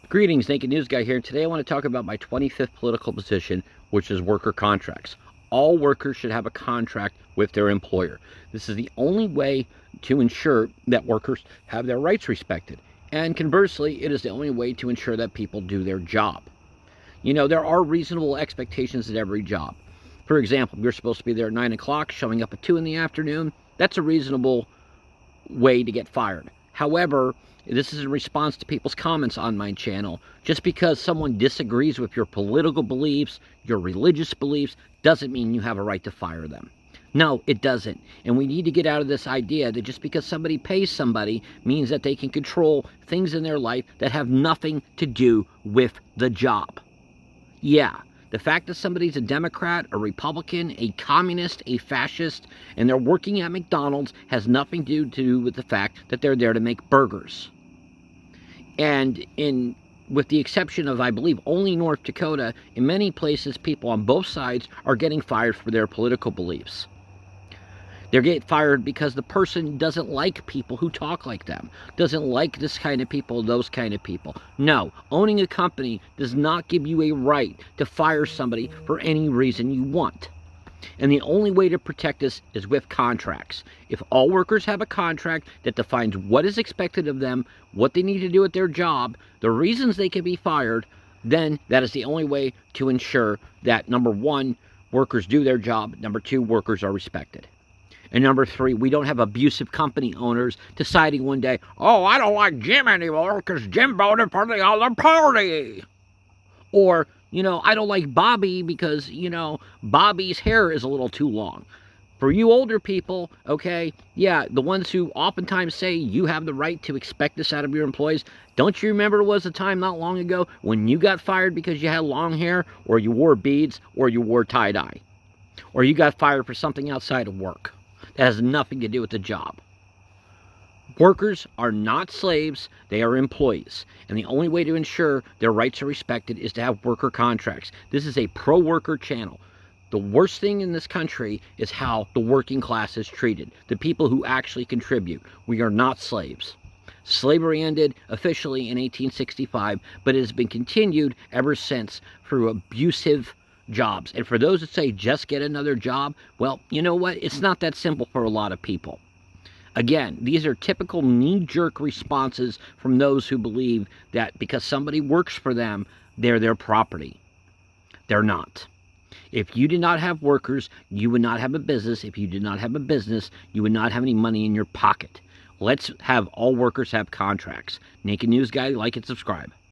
Greetings, Naked News Guy here. Today I want to talk about my 25th political position, which is worker contracts. All workers should have a contract with their employer. This is the only way to ensure that workers have their rights respected. And conversely, it is the only way to ensure that people do their job. You know, there are reasonable expectations at every job. For example, you're supposed to be there at 9 o'clock, showing up at 2 in the afternoon. That's a reasonable way to get fired. However, this is in response to people's comments on my channel. Just because someone disagrees with your political beliefs, your religious beliefs, doesn't mean you have a right to fire them. No, it doesn't. And we need to get out of this idea that just because somebody pays somebody means that they can control things in their life that have nothing to do with the job. Yeah. The fact that somebody's a Democrat, a Republican, a communist, a fascist, and they're working at McDonald's has nothing to do with the fact that they're there to make burgers. And with the exception of, I believe, only North Dakota, in many places, people on both sides are getting fired for their political beliefs. They're getting fired because the person doesn't like people who talk like them, doesn't like this kind of people, those kind of people. No, owning a company does not give you a right to fire somebody for any reason you want. And the only way to protect this is with contracts. If all workers have a contract that defines what is expected of them, what they need to do at their job, the reasons they can be fired, then that is the only way to ensure that, number one, workers do their job, number two, workers are respected. And number three, we don't have abusive company owners deciding one day, oh, I don't like Jim anymore because Jim voted for the other party. Or, you know, I don't like Bobby because, you know, Bobby's hair is a little too long. For you older people, okay, yeah, the ones who oftentimes say you have the right to expect this out of your employees, don't you remember there was a time not long ago when you got fired because you had long hair, or you wore beads, or you wore tie-dye? Or you got fired for something outside of work? That has nothing to do with the job. Workers are not slaves, they are employees. And the only way to ensure their rights are respected is to have worker contracts. This is a pro-worker channel. The worst thing in this country is how the working class is treated. The people who actually contribute. We are not slaves. Slavery ended officially in 1865, but it has been continued ever since through abusive jobs. And for those that say just get another job, well, you know what? It's not that simple for a lot of people. Again, these are typical knee-jerk responses from those who believe that because somebody works for them, they're their property. They're not. If you did not have workers, you would not have a business. If you did not have a business, you would not have any money in your pocket. Let's have all workers have contracts. Naked News Guy, like and subscribe.